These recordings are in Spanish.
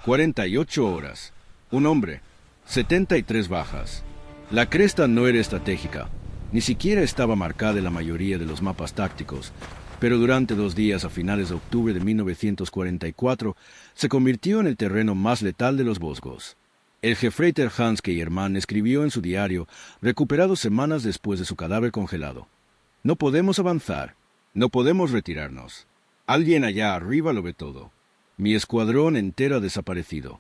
48 horas. Un hombre. 73 bajas. La cresta no era estratégica. Ni siquiera estaba marcada en la mayoría de los mapas tácticos. Pero durante 2 días a finales de octubre de 1944 se convirtió en el terreno más letal de los Vosgos. El Gefreiter Hans Keyermann escribió en su diario, recuperado semanas después de su cadáver congelado: «No podemos avanzar, no podemos retirarnos. Alguien allá arriba lo ve todo. Mi escuadrón entero ha desaparecido».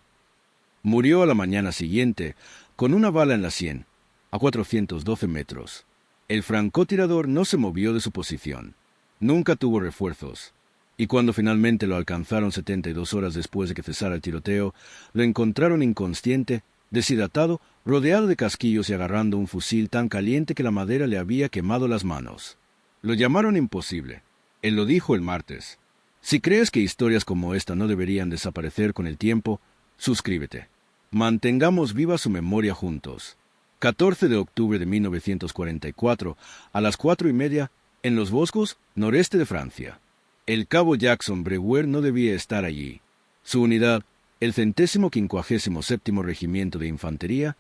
Murió a la mañana siguiente con una bala en la sien, a 412 metros. El francotirador no se movió de su posición. Nunca tuvo refuerzos. Y cuando finalmente lo alcanzaron 72 horas después de que cesara el tiroteo, lo encontraron inconsciente, deshidratado, rodeado de casquillos y agarrando un fusil tan caliente que la madera le había quemado las manos. Lo llamaron imposible. Él lo dijo el martes. Si crees que historias como esta no deberían desaparecer con el tiempo, suscríbete. Mantengamos viva su memoria juntos. 14 de octubre de 1944, a las 4:30, en los Vosgos, noreste de Francia. El cabo Jackson Brewer no debía estar allí. Su unidad, el 157º Regimiento de Infantería,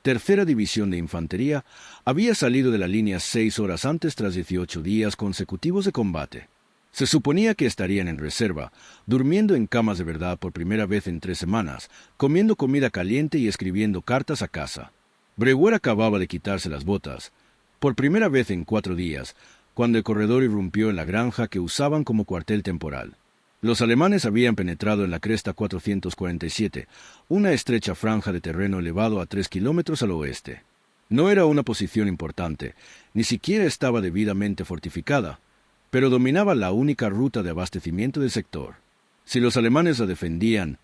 Tercera División de Infantería, había salido de la línea 6 horas antes tras 18 días consecutivos de combate. Se suponía que estarían en reserva, durmiendo en camas de verdad por primera vez en 3 semanas, comiendo comida caliente y escribiendo cartas a casa. Brewer acababa de quitarse las botas, por primera vez en 4 días, cuando el corredor irrumpió en la granja que usaban como cuartel temporal. Los alemanes habían penetrado en la cresta 447, una estrecha franja de terreno elevado a 3 kilómetros al oeste. No era una posición importante, ni siquiera estaba debidamente fortificada, pero dominaba la única ruta de abastecimiento del sector. Si los alemanes la defendían,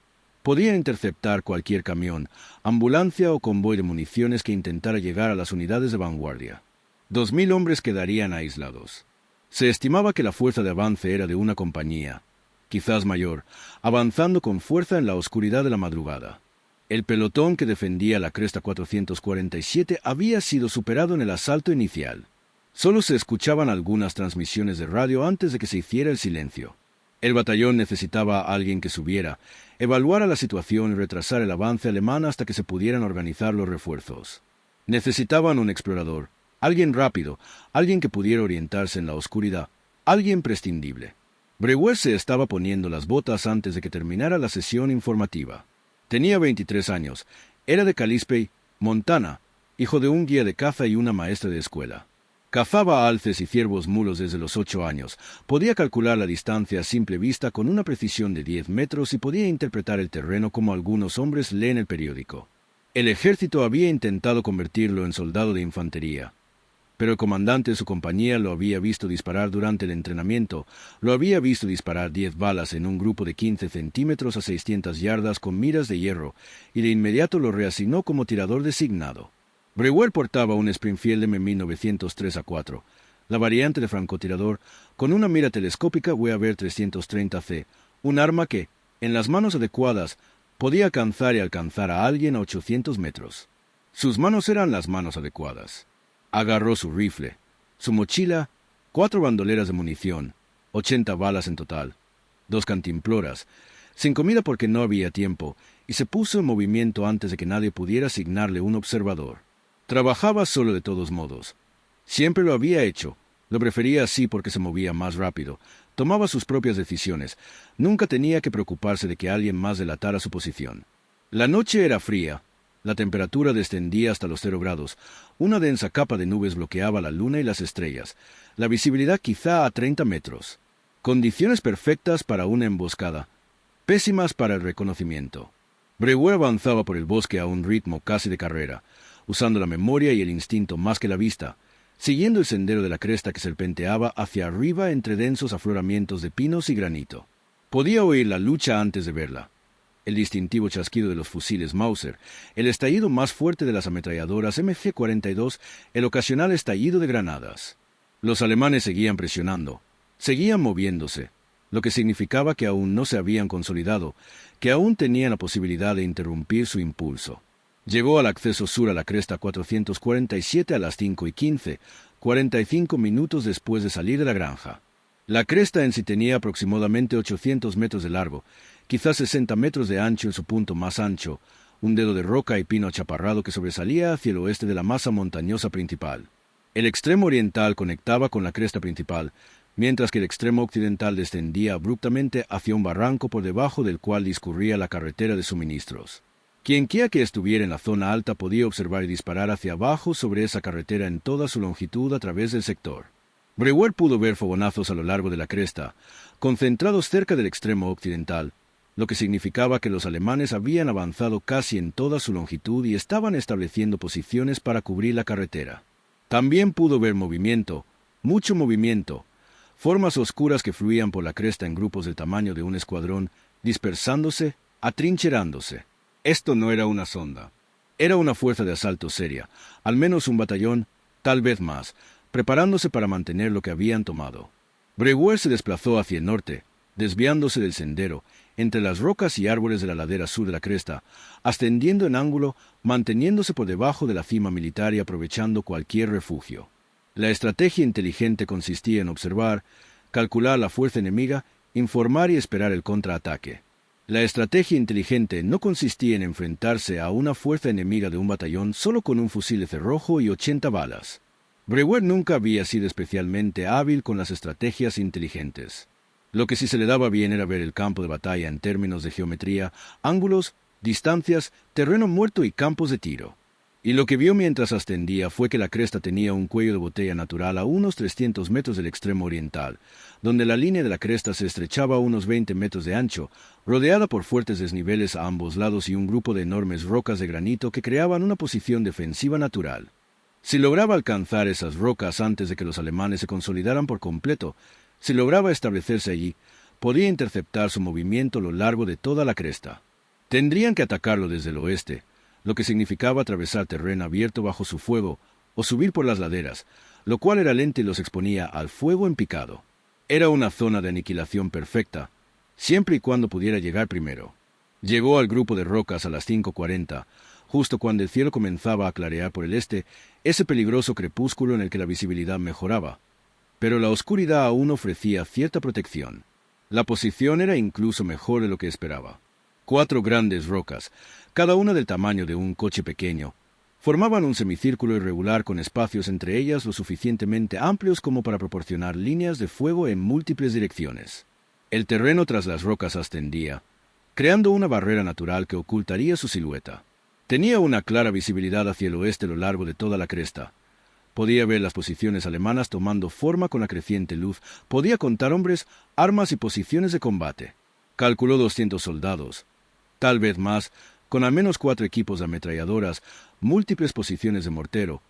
podían interceptar cualquier camión, ambulancia o convoy de municiones que intentara llegar a las unidades de vanguardia. 2.000 hombres quedarían aislados. Se estimaba que la fuerza de avance era de una compañía, quizás mayor, avanzando con fuerza en la oscuridad de la madrugada. El pelotón que defendía la cresta 447 había sido superado en el asalto inicial. Solo se escuchaban algunas transmisiones de radio antes de que se hiciera el silencio. El batallón necesitaba a alguien que subiera, evaluara la situación y retrasara el avance alemán hasta que se pudieran organizar los refuerzos. Necesitaban un explorador, alguien rápido, alguien que pudiera orientarse en la oscuridad, alguien prescindible. Brewer se estaba poniendo las botas antes de que terminara la sesión informativa. Tenía 23 años, era de Kalispell, Montana, hijo de un guía de caza y una maestra de escuela. Cazaba alces y ciervos mulos desde los 8 años, podía calcular la distancia a simple vista con una precisión de 10 metros y podía interpretar el terreno como algunos hombres leen el periódico. El ejército había intentado convertirlo en soldado de infantería, pero el comandante de su compañía lo había visto disparar durante el entrenamiento, lo había visto disparar 10 balas en un grupo de 15 centímetros a 600 yardas con miras de hierro, y de inmediato lo reasignó como tirador designado. Brewer portaba un Springfield M1903A4, la variante de francotirador, con una mira telescópica Weaver 330C, un arma que, en las manos adecuadas, podía alcanzar a alguien a 800 metros. Sus manos eran las manos adecuadas. Agarró su rifle, su mochila, 4 bandoleras de munición, 80 balas en total, 2 cantimploras, sin comida porque no había tiempo, y se puso en movimiento antes de que nadie pudiera asignarle un observador. Trabajaba solo de todos modos. Siempre lo había hecho, lo prefería así porque se movía más rápido, tomaba sus propias decisiones, nunca tenía que preocuparse de que alguien más delatara su posición. La noche era fría. La temperatura descendía hasta los 0 grados. Una densa capa de nubes bloqueaba la luna y las estrellas. La visibilidad quizá a 30 metros. Condiciones perfectas para una emboscada. Pésimas para el reconocimiento. Brewer avanzaba por el bosque a un ritmo casi de carrera, usando la memoria y el instinto más que la vista, siguiendo el sendero de la cresta que serpenteaba hacia arriba entre densos afloramientos de pinos y granito. Podía oír la lucha antes de verla. El distintivo chasquido de los fusiles Mauser, el estallido más fuerte de las ametralladoras MG-42, el ocasional estallido de granadas. Los alemanes seguían presionando, seguían moviéndose, lo que significaba que aún no se habían consolidado, que aún tenían la posibilidad de interrumpir su impulso. Llegó al acceso sur a la cresta 447 a las 5:15, 45 minutos después de salir de la granja. La cresta en sí tenía aproximadamente 800 metros de largo, quizás 60 metros de ancho en su punto más ancho, un dedo de roca y pino achaparrado que sobresalía hacia el oeste de la masa montañosa principal. El extremo oriental conectaba con la cresta principal, mientras que el extremo occidental descendía abruptamente hacia un barranco por debajo del cual discurría la carretera de suministros. Quienquiera que estuviera en la zona alta podía observar y disparar hacia abajo sobre esa carretera en toda su longitud a través del sector. Brewer pudo ver fogonazos a lo largo de la cresta, concentrados cerca del extremo occidental, lo que significaba que los alemanes habían avanzado casi en toda su longitud y estaban estableciendo posiciones para cubrir la carretera. También pudo ver movimiento, mucho movimiento, formas oscuras que fluían por la cresta en grupos del tamaño de un escuadrón, dispersándose, atrincherándose. Esto no era una sonda. Era una fuerza de asalto seria, al menos un batallón, tal vez más, preparándose para mantener lo que habían tomado. Brewer se desplazó hacia el norte, desviándose del sendero, entre las rocas y árboles de la ladera sur de la cresta, ascendiendo en ángulo, manteniéndose por debajo de la cima militar y aprovechando cualquier refugio. La estrategia inteligente consistía en observar, calcular la fuerza enemiga, informar y esperar el contraataque. La estrategia inteligente no consistía en enfrentarse a una fuerza enemiga de un batallón solo con un fusil de cerrojo y 80 balas. Brewer nunca había sido especialmente hábil con las estrategias inteligentes. Lo que sí se le daba bien era ver el campo de batalla en términos de geometría, ángulos, distancias, terreno muerto y campos de tiro. Y lo que vio mientras ascendía fue que la cresta tenía un cuello de botella natural a unos 300 metros del extremo oriental, donde la línea de la cresta se estrechaba a unos 20 metros de ancho, rodeada por fuertes desniveles a ambos lados y un grupo de enormes rocas de granito que creaban una posición defensiva natural. Si lograba alcanzar esas rocas antes de que los alemanes se consolidaran por completo, si lograba establecerse allí, podía interceptar su movimiento a lo largo de toda la cresta. Tendrían que atacarlo desde el oeste, lo que significaba atravesar terreno abierto bajo su fuego o subir por las laderas, lo cual era lento y los exponía al fuego en picado. Era una zona de aniquilación perfecta, siempre y cuando pudiera llegar primero. Llegó al grupo de rocas a las 5:40, justo cuando el cielo comenzaba a clarear por el este, ese peligroso crepúsculo en el que la visibilidad mejoraba. Pero la oscuridad aún ofrecía cierta protección. La posición era incluso mejor de lo que esperaba. 4 grandes rocas, cada una del tamaño de un coche pequeño, formaban un semicírculo irregular con espacios entre ellas lo suficientemente amplios como para proporcionar líneas de fuego en múltiples direcciones. El terreno tras las rocas ascendía, creando una barrera natural que ocultaría su silueta. Tenía una clara visibilidad hacia el oeste a lo largo de toda la cresta. Podía ver las posiciones alemanas tomando forma con la creciente luz, podía contar hombres, armas y posiciones de combate. Calculó 200 soldados, tal vez más, con al menos 4 equipos de ametralladoras, múltiples posiciones de mortero,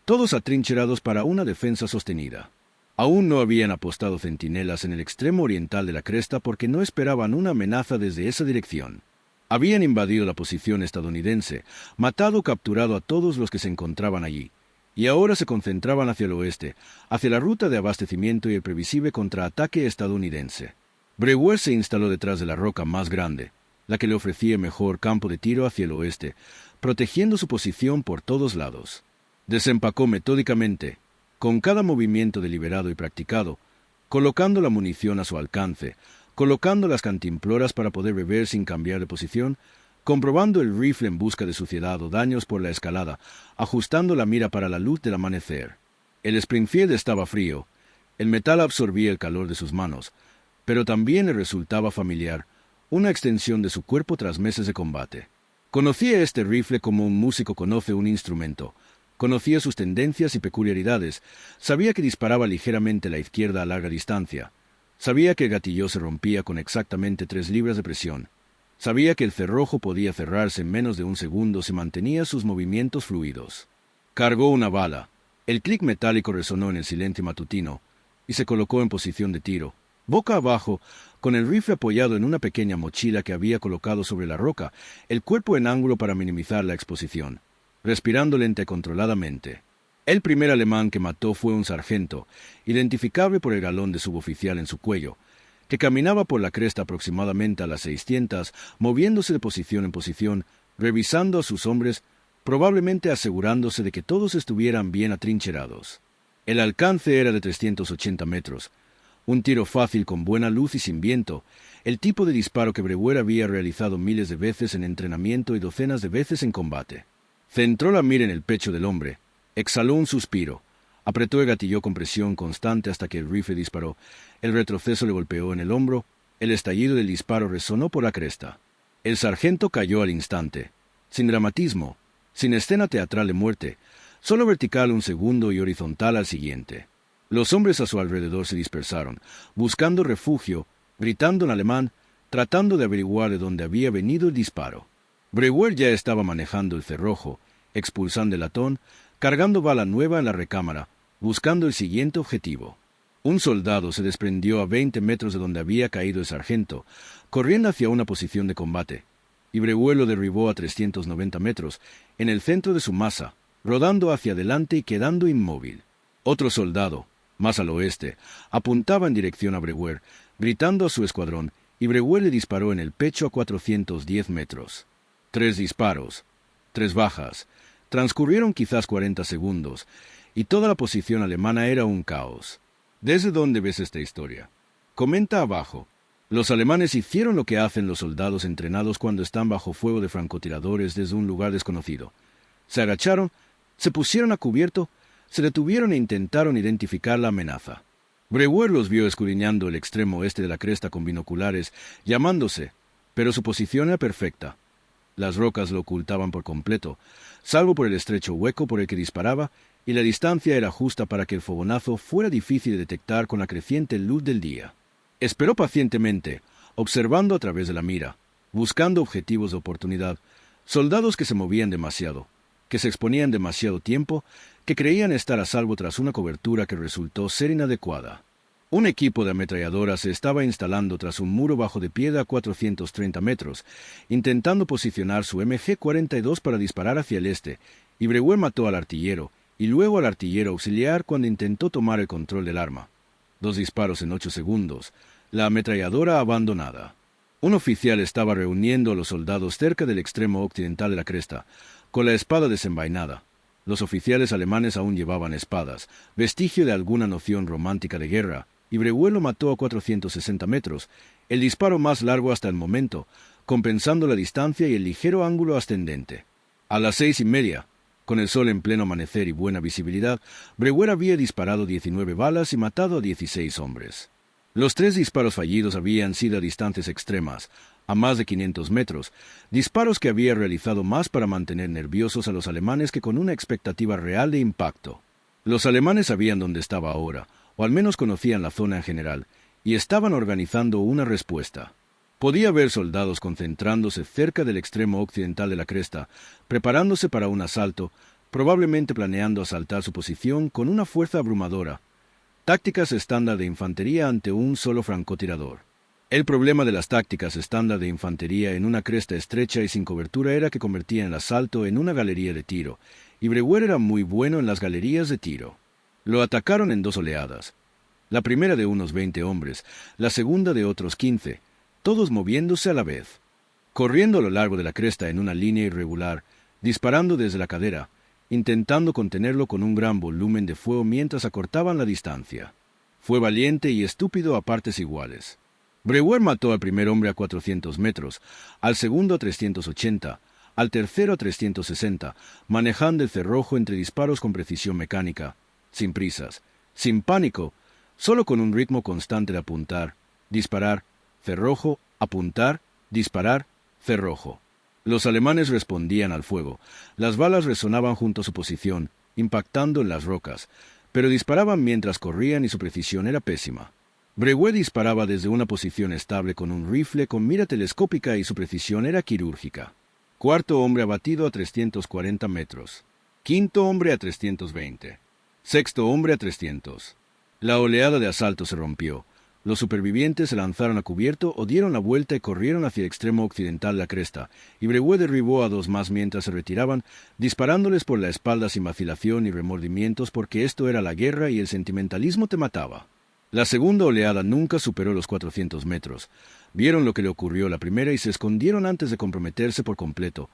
todos atrincherados para una defensa sostenida. Aún no habían apostado centinelas en el extremo oriental de la cresta porque no esperaban una amenaza desde esa dirección. Habían invadido la posición estadounidense, matado o capturado a todos los que se encontraban allí, y ahora se concentraban hacia el oeste, hacia la ruta de abastecimiento y el previsible contraataque estadounidense. Brewer se instaló detrás de la roca más grande, la que le ofrecía mejor campo de tiro hacia el oeste, protegiendo su posición por todos lados. Desempacó metódicamente, con cada movimiento deliberado y practicado, colocando la munición a su alcance, colocando las cantimploras para poder beber sin cambiar de posición, comprobando el rifle en busca de suciedad o daños por la escalada, ajustando la mira para la luz del amanecer. El Springfield estaba frío, el metal absorbía el calor de sus manos, pero también le resultaba familiar, una extensión de su cuerpo tras meses de combate. Conocía este rifle como un músico conoce un instrumento, conocía sus tendencias y peculiaridades, sabía que disparaba ligeramente a la izquierda a larga distancia, sabía que el gatillo se rompía con exactamente 3 libras de presión, sabía que el cerrojo podía cerrarse en menos de un segundo si mantenía sus movimientos fluidos. Cargó una bala, el clic metálico resonó en el silencio matutino, y se colocó en posición de tiro, boca abajo, con el rifle apoyado en una pequeña mochila que había colocado sobre la roca, el cuerpo en ángulo para minimizar la exposición, respirando lenta y controladamente. El primer alemán que mató fue un sargento, identificable por el galón de suboficial en su cuello, que caminaba por la cresta aproximadamente a las 600, moviéndose de posición en posición, revisando a sus hombres, probablemente asegurándose de que todos estuvieran bien atrincherados. El alcance era de 380 metros, Un tiro fácil con buena luz y sin viento, el tipo de disparo que Brewer había realizado miles de veces en entrenamiento y docenas de veces en combate. Centró la mira en el pecho del hombre, exhaló un suspiro, apretó y gatilló con presión constante hasta que el rifle disparó. El retroceso le golpeó en el hombro, el estallido del disparo resonó por la cresta. El sargento cayó al instante, sin dramatismo, sin escena teatral de muerte, solo vertical un segundo y horizontal al siguiente. Los hombres a su alrededor se dispersaron, buscando refugio, gritando en alemán, tratando de averiguar de dónde había venido el disparo. Brewer ya estaba manejando el cerrojo, expulsando el latón, cargando bala nueva en la recámara, buscando el siguiente objetivo. Un soldado se desprendió a 20 metros de donde había caído el sargento, corriendo hacia una posición de combate, y Brewer lo derribó a 390 metros, en el centro de su masa, rodando hacia adelante y quedando inmóvil. Otro soldado, más al oeste, apuntaba en dirección a Brewer, gritando a su escuadrón, y Brewer le disparó en el pecho a 410 metros. 3 disparos, 3 bajas. Transcurrieron quizás 40 segundos, y toda la posición alemana era un caos. ¿Desde dónde ves esta historia? Comenta abajo. Los alemanes hicieron lo que hacen los soldados entrenados cuando están bajo fuego de francotiradores desde un lugar desconocido. Se agacharon, se pusieron a cubierto, se detuvieron e intentaron identificar la amenaza. Brewer los vio escudriñando el extremo oeste de la cresta con binoculares, llamándose, pero su posición era perfecta. Las rocas lo ocultaban por completo, salvo por el estrecho hueco por el que disparaba, y la distancia era justa para que el fogonazo fuera difícil de detectar con la creciente luz del día. Esperó pacientemente, observando a través de la mira, buscando objetivos de oportunidad, soldados que se movían demasiado, que se exponían demasiado tiempo, que creían estar a salvo tras una cobertura que resultó ser inadecuada. Un equipo de ametralladoras se estaba instalando tras un muro bajo de piedra a 430 metros, intentando posicionar su MG-42 para disparar hacia el este, y Brewer mató al artillero, y luego al artillero auxiliar cuando intentó tomar el control del arma. 2 disparos en 8 segundos, la ametralladora abandonada. Un oficial estaba reuniendo a los soldados cerca del extremo occidental de la cresta, con la espada desenvainada. Los oficiales alemanes aún llevaban espadas, vestigio de alguna noción romántica de guerra, y Brewer lo mató a 460 metros, el disparo más largo hasta el momento, compensando la distancia y el ligero ángulo ascendente. A las 6:30, con el sol en pleno amanecer y buena visibilidad, Brewer había disparado 19 balas y matado a 16 hombres. Los 3 disparos fallidos habían sido a distancias extremas, a más de 500 metros, disparos que había realizado más para mantener nerviosos a los alemanes que con una expectativa real de impacto. Los alemanes sabían dónde estaba ahora, o al menos conocían la zona en general, y estaban organizando una respuesta. Podía ver soldados concentrándose cerca del extremo occidental de la cresta, preparándose para un asalto, probablemente planeando asaltar su posición con una fuerza abrumadora. Tácticas estándar de infantería ante un solo francotirador. El problema de las tácticas estándar de infantería en una cresta estrecha y sin cobertura era que convertían el asalto en una galería de tiro, y Brewer era muy bueno en las galerías de tiro. Lo atacaron en 2 oleadas, la primera de unos 20 hombres, la segunda de otros 15, todos moviéndose a la vez, corriendo a lo largo de la cresta en una línea irregular, disparando desde la cadera, intentando contenerlo con un gran volumen de fuego mientras acortaban la distancia. Fue valiente y estúpido a partes iguales. Brewer mató al primer hombre a 400 metros, al segundo a 380, al tercero a 360, manejando el cerrojo entre disparos con precisión mecánica, sin prisas, sin pánico, solo con un ritmo constante de apuntar, disparar, cerrojo, apuntar, disparar, cerrojo. Los alemanes respondían al fuego. Las balas resonaban junto a su posición, impactando en las rocas, pero disparaban mientras corrían y su precisión era pésima. Brewer disparaba desde una posición estable con un rifle con mira telescópica y su precisión era quirúrgica. Cuarto hombre abatido a 340 metros. Quinto hombre a 320. Sexto hombre a 300. La oleada de asalto se rompió. Los supervivientes se lanzaron a cubierto o dieron la vuelta y corrieron hacia el extremo occidental de la cresta, y Brewer derribó a 2 más mientras se retiraban, disparándoles por la espalda sin vacilación y remordimientos porque esto era la guerra y el sentimentalismo te mataba. La segunda oleada nunca superó los 400 metros. Vieron lo que le ocurrió a la primera y se escondieron antes de comprometerse por completo.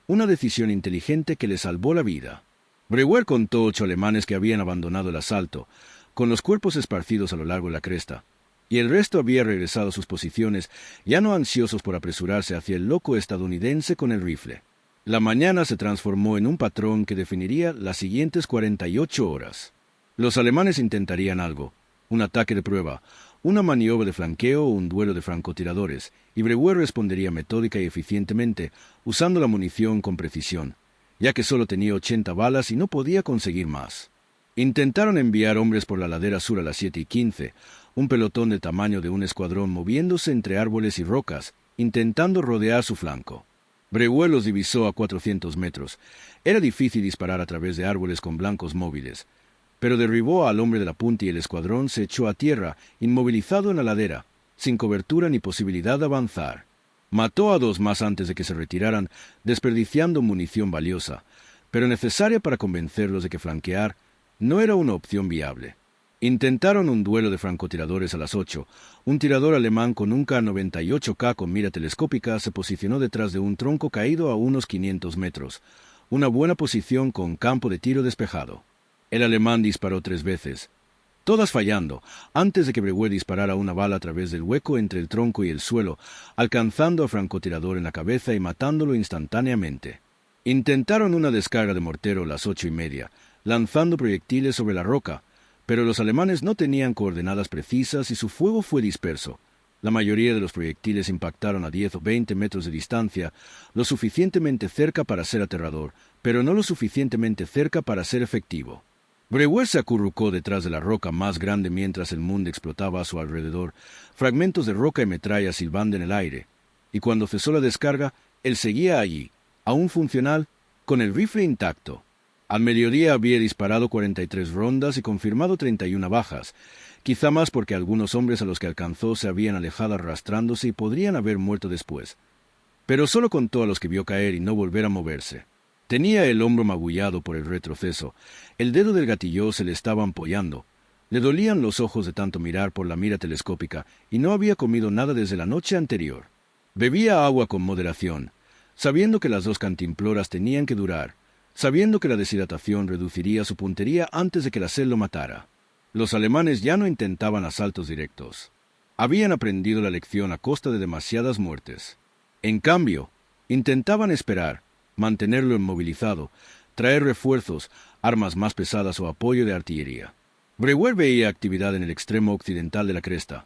Una decisión inteligente que le salvó la vida. Brewer contó 8 alemanes que habían abandonado el asalto, con los cuerpos esparcidos a lo largo de la cresta. y el resto había regresado a sus posiciones, ya no ansiosos por apresurarse hacia el loco estadounidense con el rifle. La mañana se transformó en un patrón que definiría las siguientes 48 horas. Los alemanes intentarían algo, un ataque de prueba, una maniobra de flanqueo o un duelo de francotiradores, y Breguet respondería metódica y eficientemente, usando la munición con precisión, ya que solo tenía 80 balas y no podía conseguir más. Intentaron enviar hombres por la ladera sur a las 7:15, un pelotón del tamaño de un escuadrón moviéndose entre árboles y rocas, intentando rodear su flanco. Breguet los divisó a 400 metros. Era difícil disparar a través de árboles con blancos móviles, pero derribó al hombre de la punta y el escuadrón se echó a tierra, inmovilizado en la ladera, sin cobertura ni posibilidad de avanzar. Mató a 2 más antes de que se retiraran, desperdiciando munición valiosa, pero necesaria para convencerlos de que flanquear no era una opción viable. Intentaron un duelo de francotiradores a las 8. Un tirador alemán con un K-98K con mira telescópica se posicionó detrás de un tronco caído a unos 500 metros, una buena posición con campo de tiro despejado. El alemán disparó 3 veces, todas fallando, antes de que Breguet disparara una bala a través del hueco entre el tronco y el suelo, alcanzando al francotirador en la cabeza y matándolo instantáneamente. Intentaron una descarga de mortero a las 8:30, lanzando proyectiles sobre la roca, pero los alemanes no tenían coordenadas precisas y su fuego fue disperso. La mayoría de los proyectiles impactaron a 10 o 20 metros de distancia, lo suficientemente cerca para ser aterrador, pero no lo suficientemente cerca para ser efectivo. Breguet se acurrucó detrás de la roca más grande mientras el mundo explotaba a su alrededor, fragmentos de roca y metralla silbando en el aire, y cuando cesó la descarga, él seguía allí, aún funcional, con el rifle intacto. Al mediodía había disparado 43 rondas y confirmado 31 bajas, quizá más porque algunos hombres a los que alcanzó se habían alejado arrastrándose y podrían haber muerto después. Pero solo contó a los que vio caer y no volver a moverse. Tenía el hombro magullado por el retroceso, el dedo del gatillo se le estaba ampollando, le dolían los ojos de tanto mirar por la mira telescópica y no había comido nada desde la noche anterior. Bebía agua con moderación, sabiendo que las 2 cantimploras tenían que durar, sabiendo que la deshidratación reduciría su puntería antes de que la sed lo matara. Los alemanes ya no intentaban asaltos directos. Habían aprendido la lección a costa de demasiadas muertes. En cambio, intentaban esperar, mantenerlo inmovilizado, traer refuerzos, armas más pesadas o apoyo de artillería. Breguet veía actividad en el extremo occidental de la cresta.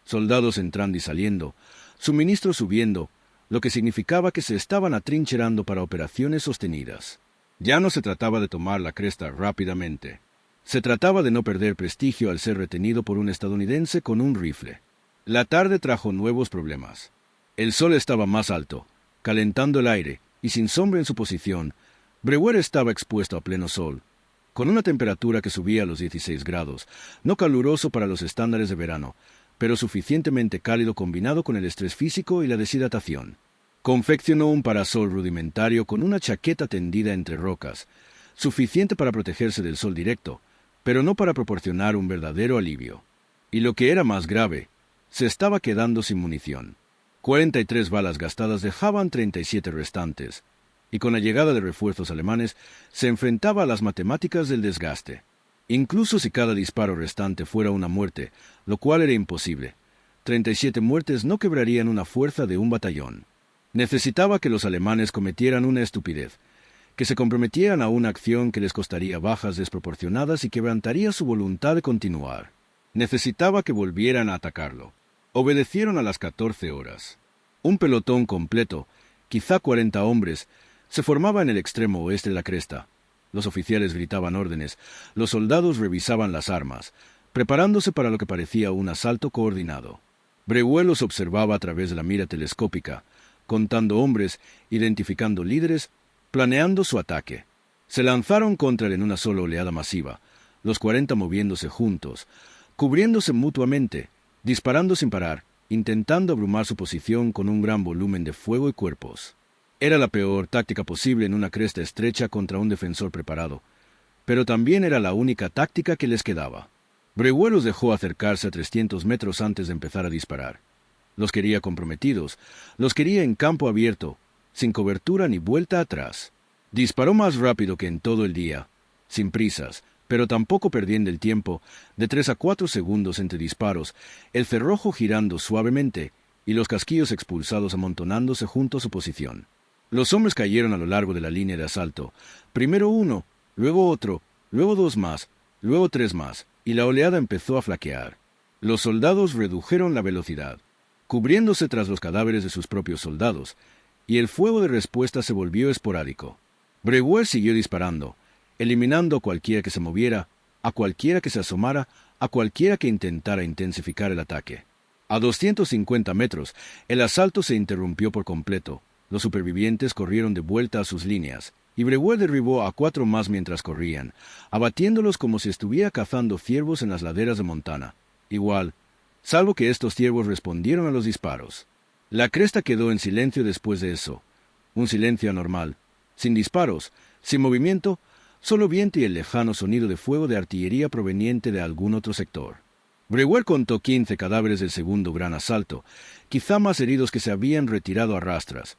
Soldados entrando y saliendo, suministros subiendo, lo que significaba que se estaban atrincherando para operaciones sostenidas. Ya no se trataba de tomar la cresta rápidamente. Se trataba de no perder prestigio al ser retenido por un estadounidense con un rifle. La tarde trajo nuevos problemas. El sol estaba más alto, calentando el aire, y sin sombra en su posición. Breguet estaba expuesto a pleno sol, con una temperatura que subía a los 16 grados, no caluroso para los estándares de verano, pero suficientemente cálido combinado con el estrés físico y la deshidratación. Confeccionó un parasol rudimentario con una chaqueta tendida entre rocas, suficiente para protegerse del sol directo, pero no para proporcionar un verdadero alivio. Y lo que era más grave, se estaba quedando sin munición. 43 balas gastadas dejaban 37 restantes, y con la llegada de refuerzos alemanes se enfrentaba a las matemáticas del desgaste. Incluso si cada disparo restante fuera una muerte, lo cual era imposible, 37 muertes no quebrarían una fuerza de un batallón. Necesitaba que los alemanes cometieran una estupidez, que se comprometieran a una acción que les costaría bajas desproporcionadas y quebrantaría su voluntad de continuar. Necesitaba que volvieran a atacarlo. Obedecieron a las 14 horas. Un pelotón completo, quizá 40 hombres, se formaba en el extremo oeste de la cresta. Los oficiales gritaban órdenes, los soldados revisaban las armas, preparándose para lo que parecía un asalto coordinado. Breguet los observaba a través de la mira telescópica, contando hombres, identificando líderes, planeando su ataque. Se lanzaron contra él en una sola oleada masiva, los 40 moviéndose juntos, cubriéndose mutuamente, disparando sin parar, intentando abrumar su posición con un gran volumen de fuego y cuerpos. Era la peor táctica posible en una cresta estrecha contra un defensor preparado, pero también era la única táctica que les quedaba. Breguet los dejó acercarse a 300 metros antes de empezar a disparar. Los quería comprometidos, los quería en campo abierto, sin cobertura ni vuelta atrás. Disparó más rápido que en todo el día, sin prisas, pero tampoco perdiendo el tiempo, de 3 a 4 segundos entre disparos, el cerrojo girando suavemente y los casquillos expulsados amontonándose junto a su posición. Los hombres cayeron a lo largo de la línea de asalto, primero uno, luego otro, luego dos más, luego tres más, y la oleada empezó a flaquear. Los soldados redujeron la velocidad, cubriéndose tras los cadáveres de sus propios soldados, y el fuego de respuesta se volvió esporádico. Breguet siguió disparando, eliminando a cualquiera que se moviera, a cualquiera que se asomara, a cualquiera que intentara intensificar el ataque. A 250 metros, el asalto se interrumpió por completo. Los supervivientes corrieron de vuelta a sus líneas, y Breguet derribó a 4 más mientras corrían, abatiéndolos como si estuviera cazando ciervos en las laderas de Montana. Igual, salvo que estos ciervos respondieron a los disparos. La cresta quedó en silencio después de eso, un silencio anormal, sin disparos, sin movimiento, solo viento y el lejano sonido de fuego de artillería proveniente de algún otro sector. Breguet contó 15 cadáveres del segundo gran asalto, quizá más heridos que se habían retirado a rastras,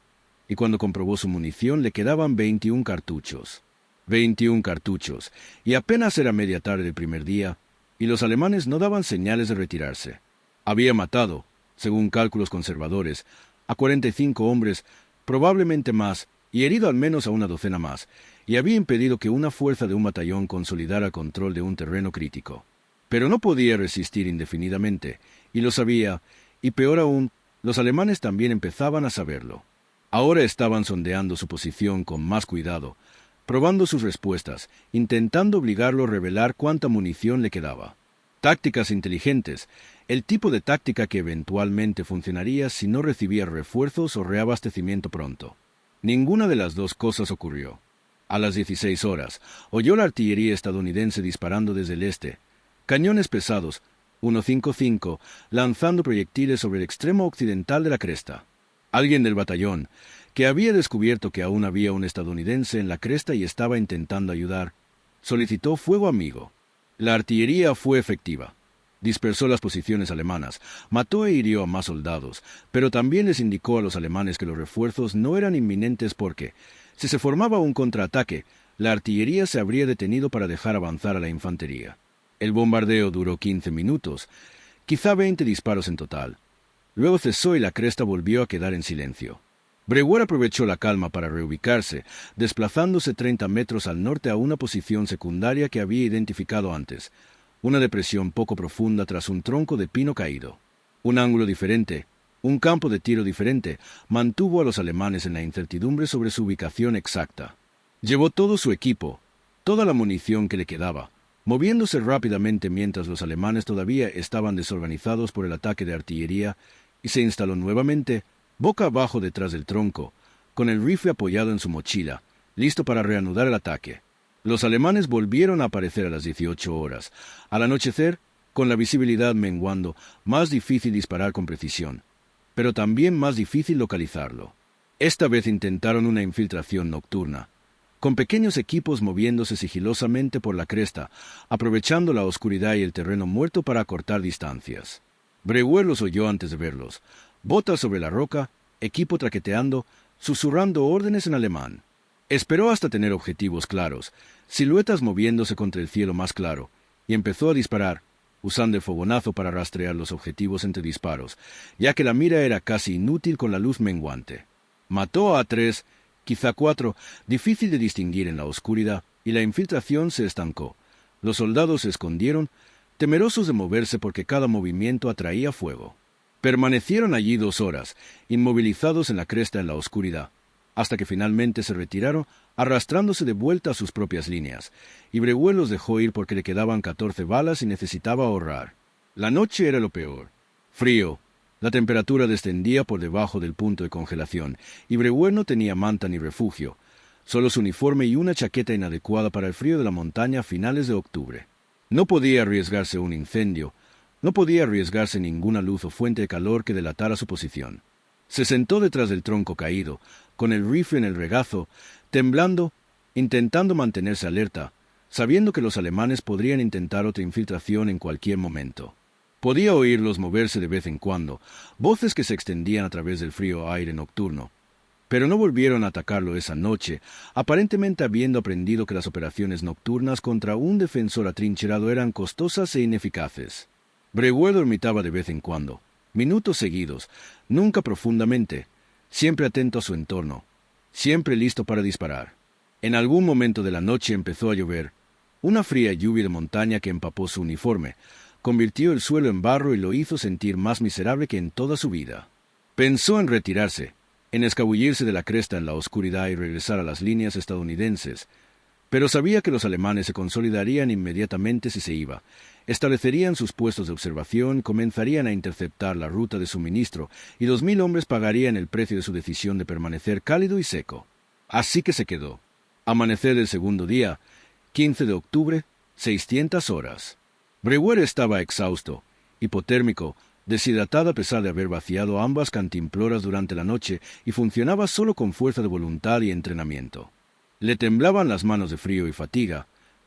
y cuando comprobó su munición le quedaban 21 cartuchos. 21 cartuchos, y apenas era media tarde del primer día, y los alemanes no daban señales de retirarse. Había matado, según cálculos conservadores, a 45 hombres, probablemente más, y herido al menos a una docena más, y había impedido que una fuerza de un batallón consolidara el control de un terreno crítico. Pero no podía resistir indefinidamente, y lo sabía, y peor aún, los alemanes también empezaban a saberlo. Ahora estaban sondeando su posición con más cuidado, probando sus respuestas, intentando obligarlo a revelar cuánta munición le quedaba. Tácticas inteligentes, el tipo de táctica que eventualmente funcionaría si no recibía refuerzos o reabastecimiento pronto. Ninguna de las dos cosas ocurrió. A las 16 horas, oyó la artillería estadounidense disparando desde el este, cañones pesados, 155, lanzando proyectiles sobre el extremo occidental de la cresta. Alguien del batallón, que había descubierto que aún había un estadounidense en la cresta y estaba intentando ayudar, solicitó fuego amigo. La artillería fue efectiva. Dispersó las posiciones alemanas, mató e hirió a más soldados, pero también les indicó a los alemanes que los refuerzos no eran inminentes porque, si se formaba un contraataque, la artillería se habría detenido para dejar avanzar a la infantería. El bombardeo duró 15 minutos, quizá 20 disparos en total. Luego cesó y la cresta volvió a quedar en silencio. Breguet aprovechó la calma para reubicarse, desplazándose 30 metros al norte a una posición secundaria que había identificado antes, una depresión poco profunda tras un tronco de pino caído. Un ángulo diferente, un campo de tiro diferente, mantuvo a los alemanes en la incertidumbre sobre su ubicación exacta. Llevó todo su equipo, toda la munición que le quedaba, moviéndose rápidamente mientras los alemanes todavía estaban desorganizados por el ataque de artillería, y se instaló nuevamente, boca abajo detrás del tronco, con el rifle apoyado en su mochila, listo para reanudar el ataque. Los alemanes volvieron a aparecer a las 18 horas. Al anochecer, con la visibilidad menguando, más difícil disparar con precisión, pero también más difícil localizarlo. Esta vez intentaron una infiltración nocturna, con pequeños equipos moviéndose sigilosamente por la cresta, aprovechando la oscuridad y el terreno muerto para acortar distancias. Breguet los oyó antes de verlos, botas sobre la roca, equipo traqueteando, susurrando órdenes en alemán. Esperó hasta tener objetivos claros, siluetas moviéndose contra el cielo más claro, y empezó a disparar, usando el fogonazo para rastrear los objetivos entre disparos, ya que la mira era casi inútil con la luz menguante. Mató a 3, quizá 4, difícil de distinguir en la oscuridad, y la infiltración se estancó. Los soldados se escondieron, temerosos de moverse porque cada movimiento atraía fuego. Permanecieron allí 2 horas, inmovilizados en la cresta en la oscuridad, hasta que finalmente se retiraron, arrastrándose de vuelta a sus propias líneas, y Breguet los dejó ir porque le quedaban 14 balas y necesitaba ahorrar. La noche era lo peor. Frío. La temperatura descendía por debajo del punto de congelación, y Breguet no tenía manta ni refugio, solo su uniforme y una chaqueta inadecuada para el frío de la montaña a finales de octubre. No podía arriesgarse un incendio, no podía arriesgarse ninguna luz o fuente de calor que delatara su posición. Se sentó detrás del tronco caído, con el rifle en el regazo, temblando, intentando mantenerse alerta, sabiendo que los alemanes podrían intentar otra infiltración en cualquier momento. Podía oírlos moverse de vez en cuando, voces que se extendían a través del frío aire nocturno. Pero no volvieron a atacarlo esa noche, aparentemente habiendo aprendido que las operaciones nocturnas contra un defensor atrincherado eran costosas e ineficaces. Breguet dormitaba de vez en cuando, minutos seguidos, nunca profundamente, siempre atento a su entorno, siempre listo para disparar. En algún momento de la noche empezó a llover, una fría lluvia de montaña que empapó su uniforme, convirtió el suelo en barro y lo hizo sentir más miserable que en toda su vida. Pensó en retirarse, en escabullirse de la cresta en la oscuridad y regresar a las líneas estadounidenses, pero sabía que los alemanes se consolidarían inmediatamente si se iba, establecerían sus puestos de observación, comenzarían a interceptar la ruta de suministro, y 2000 hombres pagarían el precio de su decisión de permanecer cálido y seco. Así que se quedó. Amanecer del segundo día, 15 de octubre, 600 horas. Breguet estaba exhausto, hipotérmico, deshidratado a pesar de haber vaciado ambas cantimploras durante la noche y funcionaba solo con fuerza de voluntad y entrenamiento. Le temblaban las manos de frío y fatiga,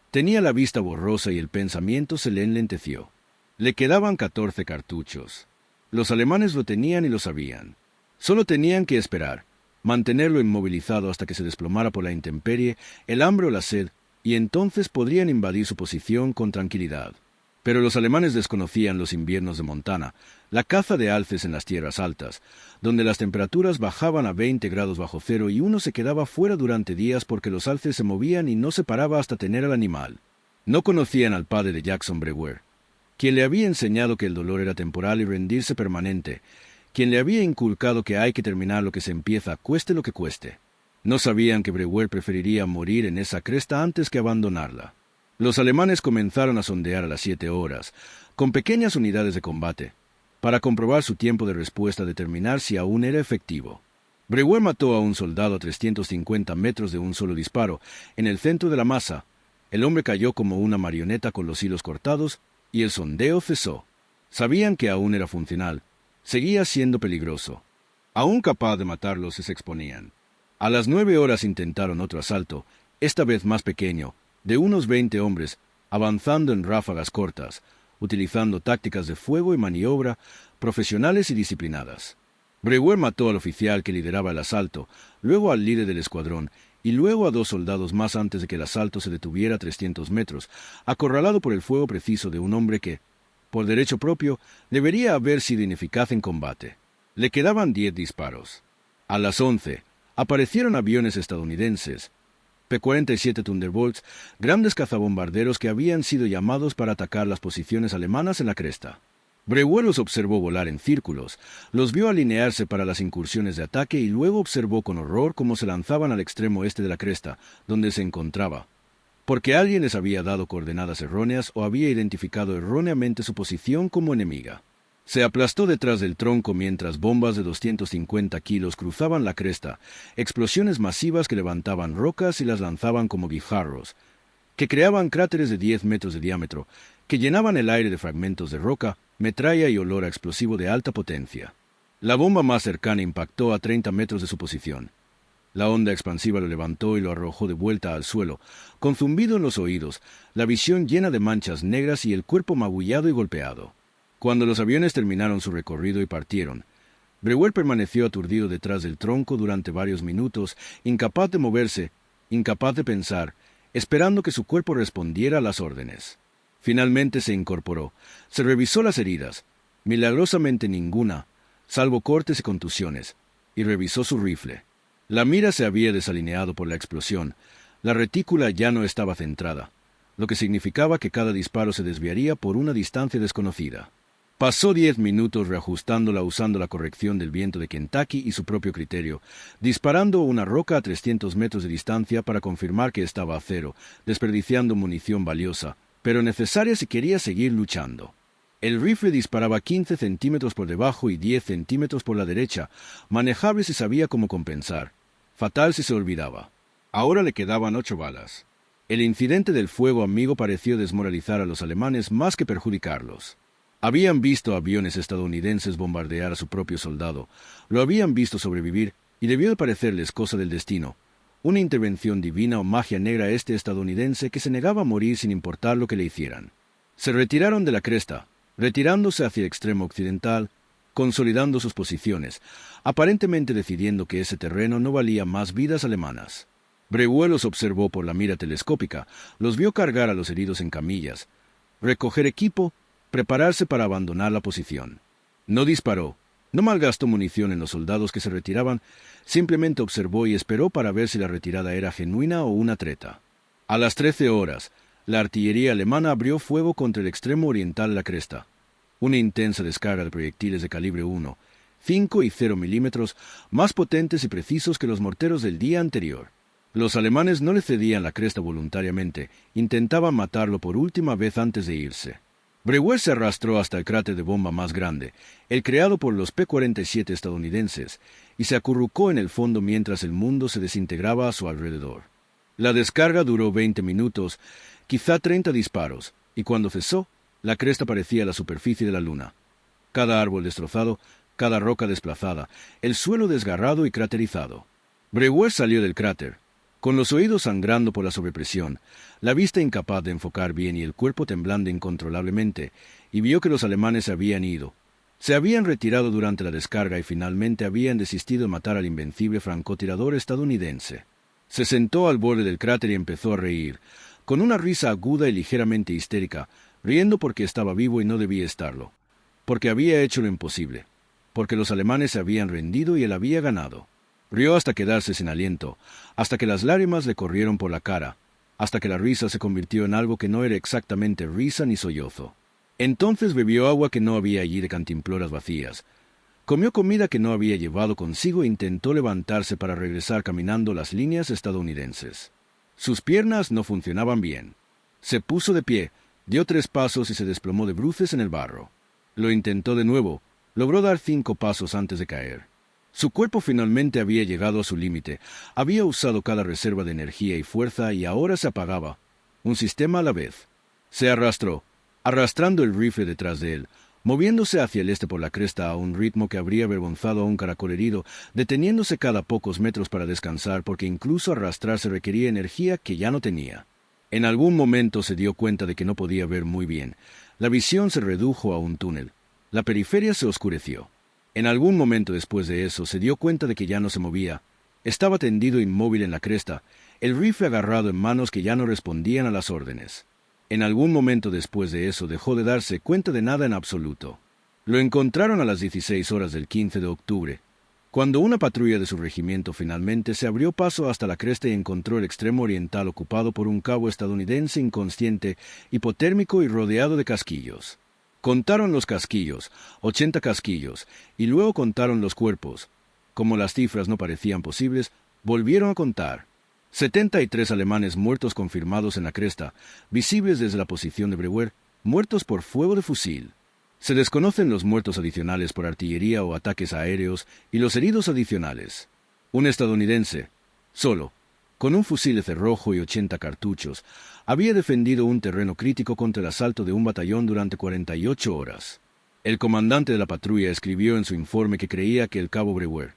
tenía la vista borrosa y el pensamiento se le enlenteció. Le quedaban 14 cartuchos. Los alemanes lo tenían y lo sabían. Solo tenían que esperar, mantenerlo inmovilizado hasta que se desplomara por la intemperie, el hambre o la sed, y entonces podrían invadir su posición con tranquilidad. Pero los alemanes desconocían los inviernos de Montana, la caza de alces en las tierras altas, donde las temperaturas bajaban a 20 grados bajo cero y uno se quedaba fuera durante días porque los alces se movían y no se paraba hasta tener al animal. No conocían al padre de Jackson Breguet, quien le había enseñado que el dolor era temporal y rendirse permanente, quien le había inculcado que hay que terminar lo que se empieza, cueste lo que cueste. No sabían que Breguet preferiría morir en esa cresta antes que abandonarla. Los alemanes comenzaron a sondear a las 7 horas, con pequeñas unidades de combate, para comprobar su tiempo de respuesta, determinar si aún era efectivo. Breguet mató a un soldado a 350 metros de un solo disparo, en el centro de la masa. El hombre cayó como una marioneta con los hilos cortados, y el sondeo cesó. Sabían que aún era funcional, seguía siendo peligroso. Aún capaz de matarlos se exponían. A las 9 horas intentaron otro asalto, esta vez más pequeño, de unos 20 hombres, avanzando en ráfagas cortas, utilizando tácticas de fuego y maniobra profesionales y disciplinadas. Breguet mató al oficial que lideraba el asalto, luego al líder del escuadrón, y luego a 2 soldados más antes de que el asalto se detuviera a 300 metros, acorralado por el fuego preciso de un hombre que, por derecho propio, debería haber sido ineficaz en combate. Le quedaban 10 disparos. A las 11, aparecieron aviones estadounidenses, P-47 Thunderbolts, grandes cazabombarderos que habían sido llamados para atacar las posiciones alemanas en la cresta. Breguet los observó volar en círculos, los vio alinearse para las incursiones de ataque y luego observó con horror cómo se lanzaban al extremo este de la cresta, donde se encontraba, porque alguien les había dado coordenadas erróneas o había identificado erróneamente su posición como enemiga. Se aplastó detrás del tronco mientras bombas de 250 kilos cruzaban la cresta, explosiones masivas que levantaban rocas y las lanzaban como guijarros, que creaban cráteres de 10 metros de diámetro, que llenaban el aire de fragmentos de roca, metralla y olor a explosivo de alta potencia. La bomba más cercana impactó a 30 metros de su posición. La onda expansiva lo levantó y lo arrojó de vuelta al suelo, con zumbido en los oídos, la visión llena de manchas negras y el cuerpo magullado y golpeado. Cuando los aviones terminaron su recorrido y partieron, Breguet permaneció aturdido detrás del tronco durante varios minutos, incapaz de moverse, incapaz de pensar, esperando que su cuerpo respondiera a las órdenes. Finalmente se incorporó, se revisó las heridas, milagrosamente ninguna, salvo cortes y contusiones, y revisó su rifle. La mira se había desalineado por la explosión, la retícula ya no estaba centrada, lo que significaba que cada disparo se desviaría por una distancia desconocida. Pasó 10 minutos reajustándola usando la corrección del viento de Kentucky y su propio criterio, disparando una roca a 300 metros de distancia para confirmar que estaba a cero, desperdiciando munición valiosa, pero necesaria si quería seguir luchando. El rifle disparaba 15 centímetros por debajo y 10 centímetros por la derecha, manejable si sabía cómo compensar, fatal si se olvidaba. Ahora le quedaban 8 balas. El incidente del fuego amigo pareció desmoralizar a los alemanes más que perjudicarlos. Habían visto aviones estadounidenses bombardear a su propio soldado, lo habían visto sobrevivir y debió de parecerles cosa del destino, una intervención divina o magia negra estadounidense que se negaba a morir sin importar lo que le hicieran. Se retiraron de la cresta, retirándose hacia el extremo occidental, consolidando sus posiciones, aparentemente decidiendo que ese terreno no valía más vidas alemanas. Breuer los observó por la mira telescópica, los vio cargar a los heridos en camillas, recoger equipo, prepararse para abandonar la posición. No disparó, no malgastó munición en los soldados que se retiraban, simplemente observó y esperó para ver si la retirada era genuina o una treta. A las 13 horas, la artillería alemana abrió fuego contra el extremo oriental de la cresta. Una intensa descarga de proyectiles de calibre 1, 5 y 0 milímetros, más potentes y precisos que los morteros del día anterior. Los alemanes no le cedían la cresta voluntariamente, intentaban matarlo por última vez antes de irse. Breuer se arrastró hasta el cráter de bomba más grande, el creado por los P-47 estadounidenses, y se acurrucó en el fondo mientras el mundo se desintegraba a su alrededor. La descarga duró 20 minutos, quizá 30 disparos, y cuando cesó, la cresta parecía la superficie de la luna. Cada árbol destrozado, cada roca desplazada, el suelo desgarrado y craterizado. Breuer salió del cráter, con los oídos sangrando por la sobrepresión, la vista incapaz de enfocar bien y el cuerpo temblando incontrolablemente, y vio que los alemanes se habían ido. Se habían retirado durante la descarga y finalmente habían desistido de matar al invencible francotirador estadounidense. Se sentó al borde del cráter y empezó a reír, con una risa aguda y ligeramente histérica, riendo porque estaba vivo y no debía estarlo, porque había hecho lo imposible, porque los alemanes se habían rendido y él había ganado. Rió hasta quedarse sin aliento, hasta que las lágrimas le corrieron por la cara, hasta que la risa se convirtió en algo que no era exactamente risa ni sollozo. Entonces bebió agua que no había allí de cantimploras vacías. Comió comida que no había llevado consigo e intentó levantarse para regresar caminando las líneas estadounidenses. Sus piernas no funcionaban bien. Se puso de pie, dio 3 pasos y se desplomó de bruces en el barro. Lo intentó de nuevo, logró dar 5 pasos antes de caer. Su cuerpo finalmente había llegado a su límite, había usado cada reserva de energía y fuerza y ahora se apagaba, un sistema a la vez. Se arrastró, arrastrando el rifle detrás de él, moviéndose hacia el este por la cresta a un ritmo que habría avergonzado a un caracol herido, deteniéndose cada pocos metros para descansar porque incluso arrastrarse requería energía que ya no tenía. En algún momento se dio cuenta de que no podía ver muy bien. La visión se redujo a un túnel. La periferia se oscureció. En algún momento después de eso se dio cuenta de que ya no se movía. Estaba tendido inmóvil en la cresta, el rifle agarrado en manos que ya no respondían a las órdenes. En algún momento después de eso dejó de darse cuenta de nada en absoluto. Lo encontraron a las 16 horas del 15 de octubre, cuando una patrulla de su regimiento finalmente se abrió paso hasta la cresta y encontró el extremo oriental ocupado por un cabo estadounidense inconsciente, hipotérmico y rodeado de casquillos. Contaron los casquillos, 80 casquillos, y luego contaron los cuerpos. Como las cifras no parecían posibles, volvieron a contar. 73 alemanes muertos confirmados en la cresta, visibles desde la posición de Breuer, muertos por fuego de fusil. Se desconocen los muertos adicionales por artillería o ataques aéreos y los heridos adicionales. Un estadounidense, solo, con un fusil de cerrojo y 80 cartuchos, había defendido un terreno crítico contra el asalto de un batallón durante 48 horas. El comandante de la patrulla escribió en su informe que creía que el cabo Breuer,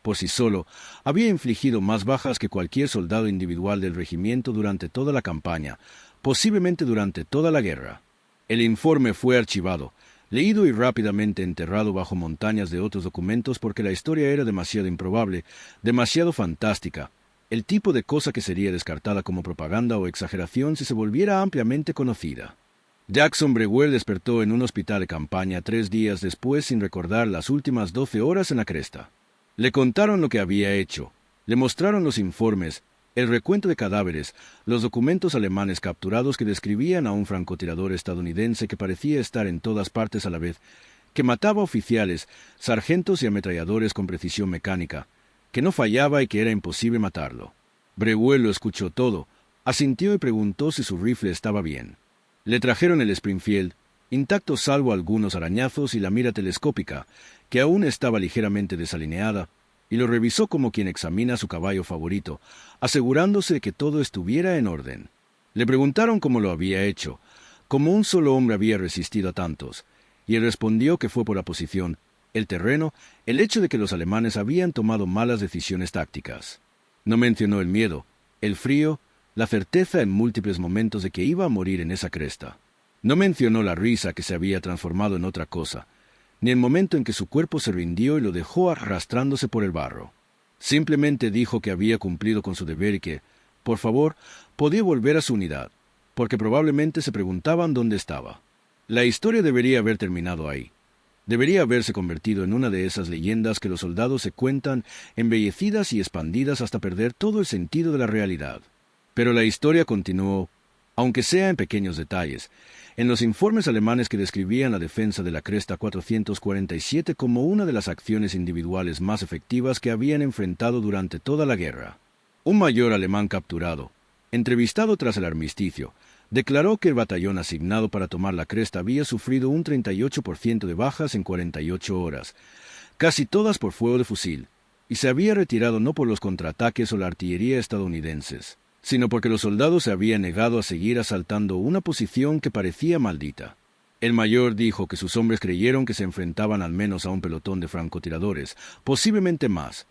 por sí solo, había infligido más bajas que cualquier soldado individual del regimiento durante toda la campaña, posiblemente durante toda la guerra. El informe fue archivado, leído y rápidamente enterrado bajo montañas de otros documentos porque la historia era demasiado improbable, demasiado fantástica, el tipo de cosa que sería descartada como propaganda o exageración si se volviera ampliamente conocida. Jackson Breuer despertó en un hospital de campaña 3 días después sin recordar las últimas 12 horas en la cresta. Le contaron lo que había hecho, le mostraron los informes, el recuento de cadáveres, los documentos alemanes capturados que describían a un francotirador estadounidense que parecía estar en todas partes a la vez, que mataba oficiales, sargentos y ametralladores con precisión mecánica, que no fallaba y que era imposible matarlo. Breuer lo escuchó todo, asintió y preguntó si su rifle estaba bien. Le trajeron el Springfield, intacto salvo algunos arañazos y la mira telescópica, que aún estaba ligeramente desalineada, y lo revisó como quien examina su caballo favorito, asegurándose de que todo estuviera en orden. Le preguntaron cómo lo había hecho, cómo un solo hombre había resistido a tantos, y él respondió que fue por la posición, el terreno, el hecho de que los alemanes habían tomado malas decisiones tácticas. No mencionó el miedo, el frío, la certeza en múltiples momentos de que iba a morir en esa cresta. No mencionó la risa que se había transformado en otra cosa, ni el momento en que su cuerpo se rindió y lo dejó arrastrándose por el barro. Simplemente dijo que había cumplido con su deber y que, por favor, podía volver a su unidad, porque probablemente se preguntaban dónde estaba. La historia debería haber terminado ahí. Debería haberse convertido en una de esas leyendas que los soldados se cuentan, embellecidas y expandidas hasta perder todo el sentido de la realidad. Pero la historia continuó, aunque sea en pequeños detalles, en los informes alemanes que describían la defensa de la Cresta 447 como una de las acciones individuales más efectivas que habían enfrentado durante toda la guerra. Un mayor alemán capturado, entrevistado tras el armisticio, declaró que el batallón asignado para tomar la cresta había sufrido un 38% de bajas en 48 horas, casi todas por fuego de fusil, y se había retirado no por los contraataques o la artillería estadounidenses, sino porque los soldados se habían negado a seguir asaltando una posición que parecía maldita. El mayor dijo que sus hombres creyeron que se enfrentaban al menos a un pelotón de francotiradores, posiblemente más,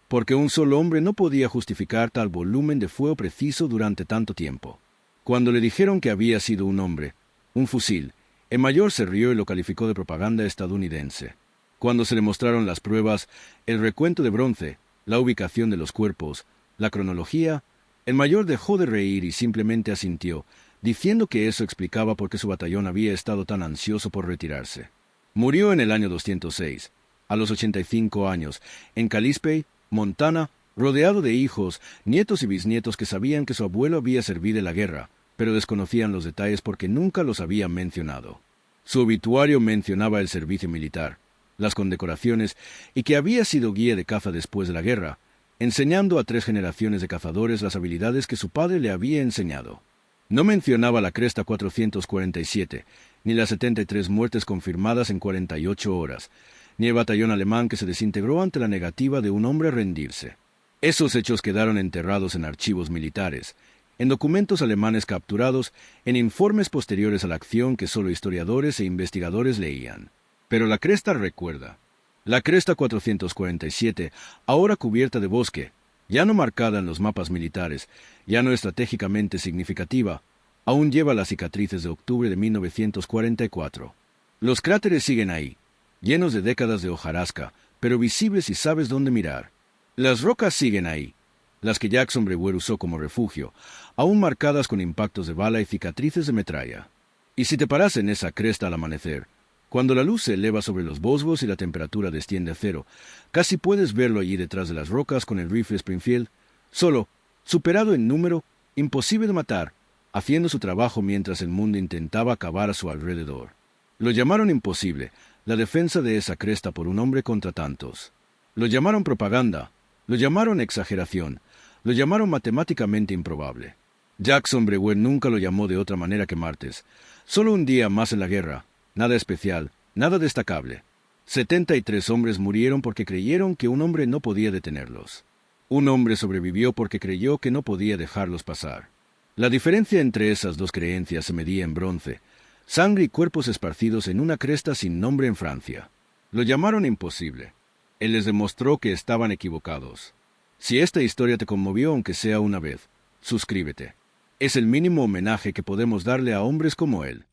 porque un solo hombre no podía justificar tal volumen de fuego preciso durante tanto tiempo. Cuando le dijeron que había sido un hombre, un fusil, el mayor se rió y lo calificó de propaganda estadounidense. Cuando se le mostraron las pruebas, el recuento de bronce, la ubicación de los cuerpos, la cronología, el mayor dejó de reír y simplemente asintió, diciendo que eso explicaba por qué su batallón había estado tan ansioso por retirarse. Murió en el año 206, a los 85 años, en Kalispell, Montana, rodeado de hijos, nietos y bisnietos que sabían que su abuelo había servido en la guerra, pero desconocían los detalles porque nunca los había mencionado. Su obituario mencionaba el servicio militar, las condecoraciones y que había sido guía de caza después de la guerra, enseñando a 3 generaciones de cazadores las habilidades que su padre le había enseñado. No mencionaba la Cresta 447, ni las 73 muertes confirmadas en 48 horas, ni el batallón alemán que se desintegró ante la negativa de un hombre a rendirse. Esos hechos quedaron enterrados en archivos militares, en documentos alemanes capturados, en informes posteriores a la acción que solo historiadores e investigadores leían. Pero la cresta recuerda. La Cresta 447, ahora cubierta de bosque, ya no marcada en los mapas militares, ya no estratégicamente significativa, aún lleva las cicatrices de octubre de 1944. Los cráteres siguen ahí, llenos de décadas de hojarasca, pero visibles si sabes dónde mirar. Las rocas siguen ahí, las que Jackson Brewer usó como refugio, aún marcadas con impactos de bala y cicatrices de metralla. Y si te paras en esa cresta al amanecer, cuando la luz se eleva sobre los bosgos y la temperatura desciende a 0, casi puedes verlo allí detrás de las rocas con el rifle Springfield, solo, superado en número, imposible de matar, haciendo su trabajo mientras el mundo intentaba acabar a su alrededor. Lo llamaron imposible, la defensa de esa cresta por un hombre contra tantos. Lo llamaron propaganda, lo llamaron exageración, lo llamaron matemáticamente improbable. Jackson Brewer nunca lo llamó de otra manera que martes. Solo un día más en la guerra, nada especial, nada destacable. 73 hombres murieron porque creyeron que un hombre no podía detenerlos. Un hombre sobrevivió porque creyó que no podía dejarlos pasar. La diferencia entre esas dos creencias se medía en bronce, sangre y cuerpos esparcidos en una cresta sin nombre en Francia. Lo llamaron imposible. Él les demostró que estaban equivocados. Si esta historia te conmovió aunque sea una vez, suscríbete. Es el mínimo homenaje que podemos darle a hombres como él.